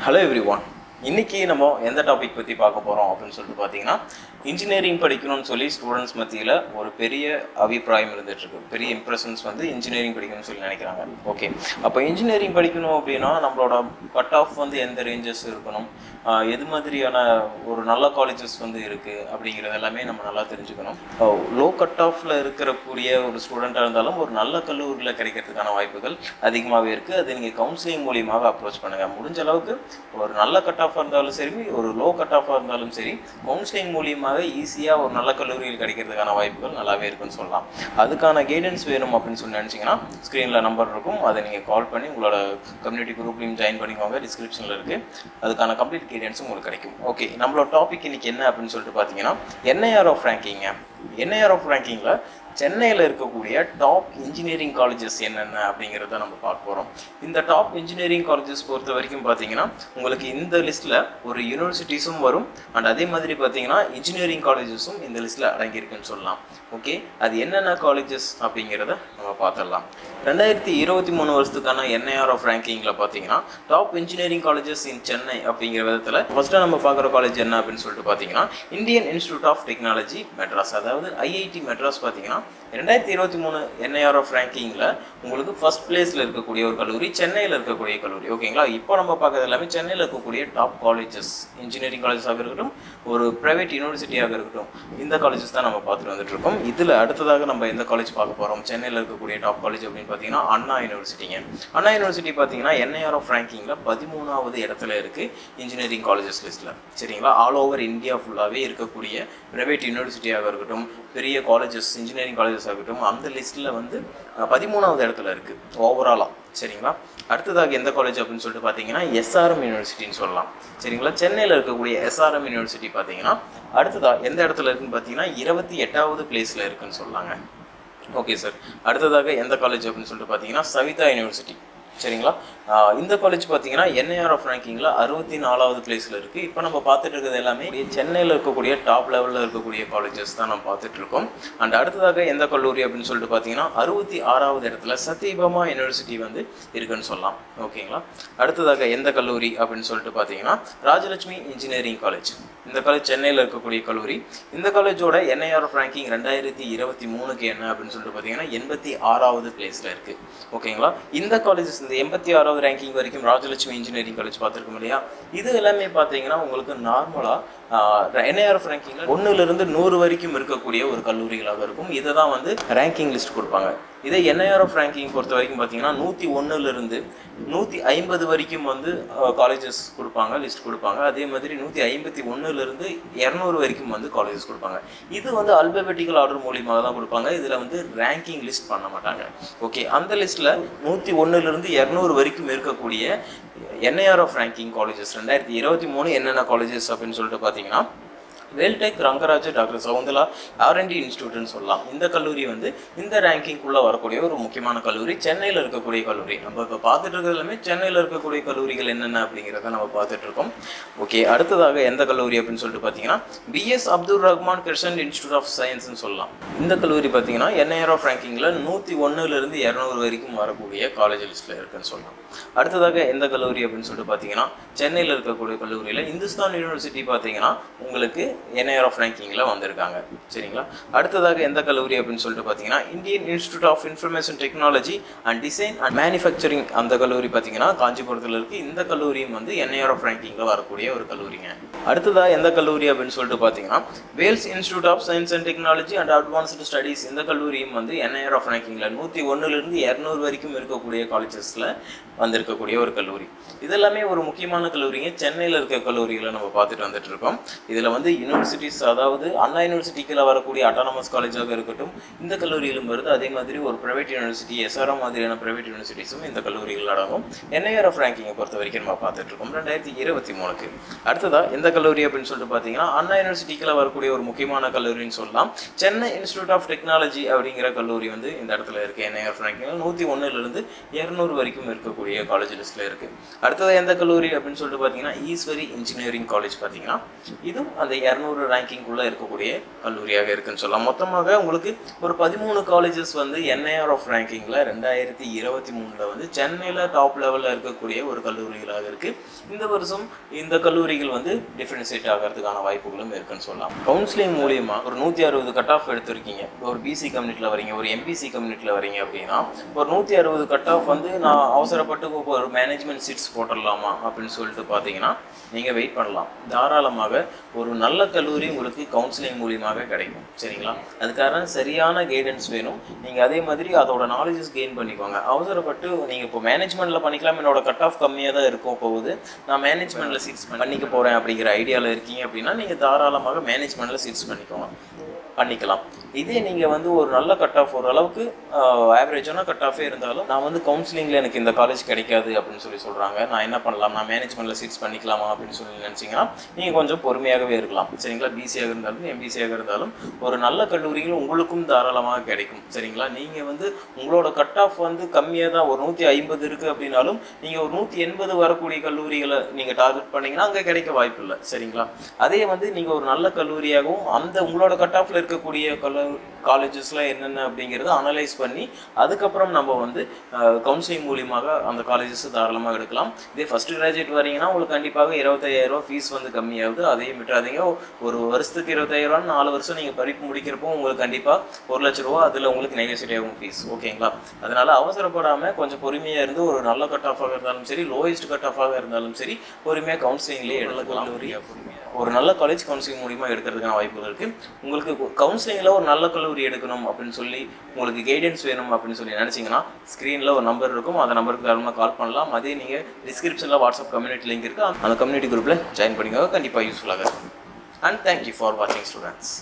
Hello everyone. இன்னைக்கு நம்ம எந்த டாபிக் பற்றி பார்க்க போகிறோம் அப்படின்னு சொல்லிட்டு பார்த்தீங்கன்னா இன்ஜினியரிங் படிக்கணும்னு சொல்லி ஸ்டூடெண்ட்ஸ் மத்தியில் ஒரு பெரிய அபிப்பிராயம் இருந்துகிட்ருக்கு. பெரிய இம்ப்ரெஷன்ஸ் வந்து இன்ஜினியரிங் படிக்கணும்னு சொல்லி நினைக்கிறாங்க. ஓகே, அப்போ இன்ஜினியரிங் படிக்கணும் அப்படின்னா நம்மளோட கட் ஆஃப் வந்து எந்த ரேஞ்சஸ் இருக்கணும், எது மாதிரியான ஒரு நல்ல காலேஜஸ் வந்து இருக்குது அப்படிங்கிறது எல்லாமே நம்ம நல்லா தெரிஞ்சுக்கணும். லோ கட் ஆஃபில் இருக்கக்கூடிய ஒரு ஸ்டூடெண்ட்டாக இருந்தாலும் ஒரு நல்ல கல்லூரியில் கிடைக்கிறதுக்கான வாய்ப்புகள் அதிகமாகவே இருக்குது. அது நீங்கள் கவுன்சிலிங் மூலியமாக அப்ரோச் பண்ணுங்கள். முடிஞ்ச அளவுக்கு ஒரு நல்ல கட் ஆஃபாக இருந்தாலும் சரி, ஒரு லோ கட் ஆஃபாக இருந்தாலும் சரி, கவுன்சிலிங் மூலியமாக ஈஸியாக ஒரு நல்ல கல்லூரியில் கிடைக்கிறதுக்கான வாய்ப்புகள் நல்லாவே இருக்குன்னு சொல்லலாம். அதுக்கான கைடன்ஸ் வேணும் அப்படின்னு சொல்லி நினச்சிங்கன்னா ஸ்க்ரீனில் நம்பர் இருக்கும், அதை நீங்கள் கால் பண்ணி உங்களோட கம்யூனிட்டி குரூப்லையும் ஜாயின் பண்ணிக்கோங்க. டிஸ்கிரிப்ஷனில் இருக்குது, அதுக்கான கம்ப்ளீட் கைடன்ஸும் உங்களுக்கு கிடைக்கும். ஓகே, நம்மளோட டாபிக் இன்றைக்கி என்ன அப்படின்னு சொல்லிட்டு பார்த்தீங்கன்னா NIR ஆஃப் ரேங்கிங்க. NIR ஆஃப் ரேங்கிங்கில் சென்னையில் இருக்கக்கூடிய டாப் இன்ஜினியரிங் காலேஜஸ் என்னென்ன அப்படிங்கிறத நம்ம பார்க்க போகிறோம். இந்த டாப் இன்ஜினியரிங் காலேஜஸ் பொறுத்த வரைக்கும் பார்த்தீங்கன்னா உங்களுக்கு இந்த லிஸ்ட்டில் ஒரு யூனிவர்சிட்டிஸும் வரும், அண்ட் அதே மாதிரி பார்த்தீங்கன்னா இன்ஜினியரிங் காலேஜஸும் இந்த லிஸ்ட்டில் அடங்கியிருக்குன்னு சொல்லலாம். ஓகே, அது என்னென்ன காலேஜஸ் அப்படிங்கிறத நம்ம பார்த்துடலாம். 2023 வருஷத்துக்கான NIR ஆஃப் ரேங்கிங்கில் பார்த்தீங்கன்னா டாப் இன்ஜினியரிங் காலேஜஸ் இன் சென்னை அப்படிங்கிற விதத்தில் ஃபஸ்ட்டு நம்ம பார்க்குற காலேஜ் என்ன அப்படின்னு சொல்லிட்டு பார்த்தீங்கன்னா Indian institute of technology Madras, அதாவது IIT மெட்ராஸ். பார்த்தீங்கன்னா 2023 NIR ஆஃப் ரேங்கிங்கில் உங்களுக்கு ஃபர்ஸ்ட் பிளேஸில் இருக்கக்கூடிய ஒரு கல்லூரி சென்னையில் இருக்கக்கூடிய கல்லூரி. ஓகேங்களா, இப்போ நம்ம பார்க்குறது எல்லாமே சென்னையில் இருக்கக்கூடிய டாப் காலேஜஸ், இன்ஜினியரிங் காலேஜஸாக இருக்கட்டும், ஒரு ப்ரைவேட் யூனிவர்சிட்டியாக இருக்கட்டும், இந்த காலேஜஸ் தான் நம்ம பார்த்துட்டு வந்துட்டு இருக்கோம். இதில் அடுத்ததாக நம்ம எந்த காலேஜ் பார்க்க போகிறோம், சென்னையில் இருக்கக்கூடிய டாப் காலேஜ் அப்படின்னு பார்த்தீங்கன்னா அண்ணா யூனிவர்சிட்டிங்க. அண்ணா யூனிவர்சிட்டி பார்த்தீங்கன்னா NIR ஆஃப் ரேங்கிங்கில் 13வது இடத்துல இருக்குது இன்ஜினியரிங் காலேஜஸ் லிஸ்ட்டில். சரிங்களா, ஆல் ஓவர் இந்தியா ஃபுல்லாகவே இருக்கக்கூடிய ப்ரைவேட் யூனிவர்சிட்டியாக இருக்கட்டும், பெரிய காலேஜஸ், இன்ஜினியரிங் காலேஜஸ் ஆகட்டும், அந்த லிஸ்ட்டில் வந்து 13வது இடத்துல இருக்குது ஓவராலாக. சரிங்களா, அடுத்ததாக எந்த காலேஜ் அப்படின்னு சொல்லிட்டு பார்த்தீங்கன்னா SRM யூனிவர்சிட்டின்னு சொல்லலாம். சரிங்களா, சென்னையில் இருக்கக்கூடிய SRM யூனிவர்சிட்டி பார்த்தீங்கன்னா அடுத்ததாக எந்த இடத்துல இருக்குன்னு பார்த்தீங்கன்னா 28வது பிளேஸில் இருக்குன்னு சொல்லாங்க. ஓகே சார், அடுத்ததாக எந்த காலேஜ் அப்படின்னு சொல்லிட்டு பார்த்தீங்கன்னா சவிதா யூனிவர்சிட்டி. சரிங்களா, இந்த காலேஜ் பார்த்தீங்கன்னா NIR ஆஃப் ரேங்கிங்கில் 64வது பிளேஸில் இருக்குது. இப்போ நம்ம பார்த்துட்டு இருக்கிறது எல்லாமே சென்னையில் இருக்கக்கூடிய டாப் லெவலில் இருக்கக்கூடிய காலேஜஸ் தான் நம்ம பார்த்துட்டு இருக்கோம். அண்ட் அடுத்ததாக எந்த கல்லூரி அப்படின்னு சொல்லிட்டு பார்த்தீங்கன்னா 66வது இடத்துல சத்யபாமா யூனிவர்சிட்டி வந்து இருக்குன்னு சொல்லலாம். ஓகேங்களா, அடுத்ததாக எந்த கல்லூரி அப்படின்னு சொல்லிட்டு பார்த்தீங்கன்னா ராஜலட்சுமி இன்ஜினியரிங் காலேஜ். இந்த காலேஜ் சென்னையில் இருக்கக்கூடிய கல்லூரி. இந்த காலேஜோட NIR ஆஃப் ரேங்கிங் 2023க்கு என்ன அப்படின்னு சொல்லிட்டு பார்த்தீங்கன்னா 86வது பிளேஸில் இருக்குது. ஓகேங்களா, இந்த காலேஜஸ் இந்த 86வது ரேங்கிங் வரைக்கும் ராஜலட்சுமி இன்ஜினியரிங் காலேஜ் பார்த்துருக்கோம் இல்லையா, இது எல்லாமே பார்த்தீங்கன்னா உங்களுக்கு நார்மலாக NIR ஆஃப் ரேங்கிங்கில் 1லிருந்து 100 வரைக்கும் இருக்கக்கூடிய ஒரு கல்லூரிகளாக இருக்கும். இதை தான் வந்து ரேங்கிங் லிஸ்ட் கொடுப்பாங்க. இதே NIR ஆஃப் ரேங்கிங் பொறுத்த வரைக்கும் பார்த்தீங்கன்னா 101லிருந்து 150 வரைக்கும் வந்து காலேஜஸ் கொடுப்பாங்க, லிஸ்ட் கொடுப்பாங்க. அதே மாதிரி 151லிருந்து 200 வரைக்கும் வந்து காலேஜஸ் கொடுப்பாங்க. இது வந்து அல்பபெட்டிக்கல் ஆர்டர் மூலியமாக தான் கொடுப்பாங்க. இதில் வந்து ரேங்கிங் லிஸ்ட் பண்ண மாட்டாங்க. ஓகே, அந்த லிஸ்ட்டில் 101லிருந்து 200 வரைக்கும் இருக்கக்கூடிய NIR ஆஃப் ரேங்கிங் காலேஜஸ் 2023 என்னென்ன காலேஜஸ் அப்படின்னு சொல்லிட்டு பார்த்தீங்கன்னா வேல்டெக், ரங்கராஜ், டாக்டர் சவுந்தலா R&D இன்ஸ்டியூட்னு சொல்லலாம். இந்த கல்லூரி வந்து இந்த ரேங்கிங்குள்ளே வரக்கூடிய ஒரு முக்கியமான கல்லூரி, சென்னையில் இருக்கக்கூடிய கல்லூரி. நம்ம இப்போ பார்த்துட்டு இருக்கிறது எல்லாமே சென்னையில் இருக்கக்கூடிய கல்லூரிகள் என்னென்ன அப்படிங்கிறத நம்ம பார்த்துட்டு இருக்கோம். ஓகே, அடுத்ததாக எந்த கல்லூரி அப்படின்னு சொல்லிட்டு பார்த்தீங்கன்னா BS Abdul Rahman Krishnan institute of சயின்ஸ்னு சொல்லலாம். இந்த கல்லூரி பார்த்தீங்கன்னா NIR ஆஃப் ரேங்கிங்கில் 101லிருந்து 200 வரைக்கும் வரக்கூடிய காலேஜ் லிஸ்ட்டில் இருக்குன்னு சொல்லலாம். அடுத்ததாக எந்த கல்லூரி அப்படின்னு சொல்லிட்டு பார்த்தீங்கன்னா சென்னையில் இருக்கக்கூடிய கல்லூரியில் இந்துஸ்தான் யூனிவர்சிட்டி பார்த்தீங்கன்னா உங்களுக்கு NIR ஆஃப் ரேங்கிங்கில் வந்திருக்காங்க. சரிங்களா, அடுத்ததாக எந்த கல்லூரி அப்படின்னு சொல்லிட்டு பார்த்தீங்கன்னா Indian institute of information technology and design and manufacturing, அந்த கல்லூரி பார்த்தீங்கன்னா காஞ்சிபுரத்தில் இருக்குது. இந்த கல்லூரியும் வந்து NIR ஆஃப் ரேங்கிங்கில் வரக்கூடிய ஒரு கல்லூரிங்க. அடுத்ததாக எந்த கல்லூரி அப்படின்னு சொல்லிட்டு பார்த்தீங்கன்னா Vels institute of science and technology and advanced studies. இந்த கல்லூரியும் வந்து NIR ஆஃப் ரேங்கிங்கில் 101லிருந்து 200 வரைக்கும் இருக்கக்கூடிய காலேஜஸில் வந்திருக்கக்கூடிய ஒரு கல்லூரி. இதெல்லாமே ஒரு முக்கியமான கல்லூரிங்க. சென்னையில் இருக்க கல்லூரிகளை நம்ம பார்த்துட்டு வந்துட்டு இருக்கோம். இதில் வந்து யூனிவர்சிட்டிஸ், அதாவது அண்ணா யூனிவர்சிட்டிக்குள்ள வரக்கூடிய அட்டானமஸ் காலேஜாக இருக்கட்டும், இந்த கல்லூரியிலும் வருது. அதே மாதிரி ஒரு ப்ரைவேட் யூனிவர்சிட்டி, SRM மாதிரியான ப்ரைவேட் யூனிவர்சிட்டிஸும் இந்த கல்லூரிகள் அடங்கும். NIR ஆஃப் ரேங்கிங்கை பொறுத்த வரைக்கும் நம்ம பார்த்துட்டு இருக்கோம் 2023க்கு. அடுத்ததாக எந்த கல்லூரி அப்படின்னு சொல்லிட்டு பார்த்தீங்கன்னா அண்ணா யூனிவர்சிட்டிக்குள்ள வரக்கூடிய ஒரு முக்கியமான கல்லூரின்னு சொல்லலாம். சென்னை இன்ஸ்டியூட் ஆஃப் டெக்னாலஜி அப்படிங்கிற கல்லூரி வந்து இந்த இடத்துல இருக்குது. NIR ஆஃப் ரேங்கிங்கில் 101லிருந்து 200 வரைக்கும் இருக்கக்கூடிய காலேஜ் லிஸ்ட்டில் இருக்குது. அடுத்தது எந்த கல்லூரி அப்படின்னு சொல்லிட்டு பார்த்தீங்கன்னா ஈஸ்வரி இன்ஜினியரிங் காலேஜ். பார்த்தீங்கன்னா இதுவும் அந்த 200 ரேங்கிங்குள்ளே இருக்கக்கூடிய கல்லூரியாக இருக்குன்னு சொல்லலாம். மொத்தமாக உங்களுக்கு ஒரு 13 காலேஜஸ் வந்து NIR ஆஃப் ரேங்கிங்கில் 2023 வந்து சென்னையில் டாப் லெவலில் இருக்கக்கூடிய ஒரு கல்லூரிகளாக இருக்குது. இந்த வருஷம் இந்த கல்லூரிகள் வந்து டிஃப்ரென்ஷியேட் ஆகிறதுக்கான வாய்ப்புகளும் இருக்குன்னு சொல்லலாம். கவுன்சிலிங் மூலியமாக ஒரு 160 கட் ஆஃப் எடுத்திருக்கீங்க, ஒரு பிசி கம்யூனிட்டியில் வரீங்க, ஒரு எம்பிசி கம்யூனிட்டியில் வரீங்க அப்படின்னா ஒரு 160 கட் ஆஃப் வந்து நான் அவசரப்பட்டு ஒரு மேனேஜ்மெண்ட் சீட்ஸ் போட்டுடலாமா அப்படின்னு சொல்லிட்டு பார்த்தீங்கன்னா நீங்கள் வெயிட் பண்ணலாம். தாராளமாக ஒரு நல்ல கல்லூரி உங்களுக்கு கவுன்சிலிங் மூலியமாக கிடைக்கும். சரிங்களா? அதுக்காக சரியான கைடன்ஸ் வேணும். நீங்கள் அதே மாதிரி அதோட நாலேஜஸ் கெயின் பண்ணிக்கோங்க. அவசரப்பட்டு நீங்கள் இப்போ மேனேஜ்மெண்ட்டில் பண்ணிக்கலாம், என்னோட கட் ஆஃப் கம்மியாக தான் இருக்கும் போகுது, நான் மேனேஜ்மெண்ட்டில் சீட்ஸ் பண்ணிக்க போகிறேன் அப்படிங்கிற ஐடியாவில் இருக்கீங்க அப்படின்னா நீங்கள் தாராளமாக மேனேஜ்மெண்ட்டில் சீட்ஸ் பண்ணிக்கலாம். இதே நீங்கள் வந்து ஒரு நல்ல கட் ஆஃப் ஓரளவுக்கு ஆவரேஜான கட் ஆஃபே இருந்தாலும் நான் வந்து கவுன்சிலிங்கில் எனக்கு இந்த காலேஜ் கிடைக்காது அப்படின்னு சொல்கிறாங்க, நான் என்ன பண்ணலாம், நான் மேனேஜ்மெண்ட்டில் சீட்ஸ் பண்ணிக்கலாமா அப்படின்னு சொல்லி நினச்சிங்கன்னா நீங்கள் கொஞ்சம் பொறுமையாகவே இருக்கலாம். சரிங்களா? பிசியாக இருந்தாலும் எம்பிசியாக இருந்தாலும் ஒரு நல்ல கல்லூரிகள் உங்களுக்கும் தாராளமாக கிடைக்கும். சரிங்களா? நீங்கள் வந்து உங்களோட கட் ஆஃப் வந்து கம்மியாக தான் ஒரு 150 இருக்குது அப்படின்னாலும் நீங்கள் ஒரு 180 வரக்கூடிய கல்லூரிகளை நீங்கள் டார்கெட் பண்ணிங்கன்னா அங்கே கிடைக்க வாய்ப்பு இல்லை. சரிங்களா? அதே வந்து நீங்கள் ஒரு நல்ல கல்லூரியாகவும் அந்த உங்களோட கட் ஆஃபில் இருக்கக்கூடிய காலேஜஸ்லாம் என்னென்ன அப்படிங்கிறத அனலைஸ் பண்ணி அதுக்கப்புறம் நம்ம வந்து கவுன்சிலிங் மூலியமாக அந்த காலேஜஸ் தாராளமாக எடுக்கலாம். இதே ஃபஸ்ட் கிராஜுவேட் வரீங்கன்னா உங்களுக்கு கண்டிப்பாக 25,000 ஃபீஸ் வந்து கம்மியாகுது. அதையும் விட்டுறாதீங்க. ஒரு வருஷத்துக்கு 25,000 4 வருஷம் நீங்கள் படிப்பு முடிக்கிறப்போ உங்களுக்கு கண்டிப்பாக 1 லட்ச ரூபா அதில் உங்களுக்கு நெகோசியேட் ஆகும் ஃபீஸ். ஓகேங்களா? அதனால் அவசரப்படாமல் கொஞ்சம் பொறுமையாக இருந்து ஒரு நல்ல கட் ஆஃபாக இருந்தாலும் சரி, லோயஸ்ட் கட் ஆஃபாக இருந்தாலும் சரி, பொறுமையாக கவுன்சிலிங்லேயே எடுக்கலாம். ஒரு நல்ல காலேஜ் கவுன்சிலிங் மூலியமாக எடுக்கிறதுக்கான வாய்ப்புகள் இருக்குது. உங்களுக்கு கவுன்சிலிங்கில் ஒரு நல்ல கல்லூரி எடுக்கணும் அப்படின்னு சொல்லி உங்களுக்கு கைடன்ஸ் வேணும் அப்படின்னு சொல்லி நினச்சிங்கன்னா ஸ்க்ரீனில் ஒரு நம்பர் இருக்கும், அந்த நம்பருக்கு தாராளமாக கால் பண்ணலாம். அதே நீங்கள் டிஸ்கிரிப்ஷனில் வாட்ஸ்அப் கம்யூனிட்டி லிங்க் இருக்குது, அந்த கம்யூனிட்டி குரூப்பில் ஜாயின் பண்ணிக்கோங்க. கண்டிப்பாக யூஸ்ஃபுல்லாக இருக்கும். அண்ட் தேங்க்யூ ஃபார் வாட்சிங் ஸ்டூடெண்ட்ஸ்.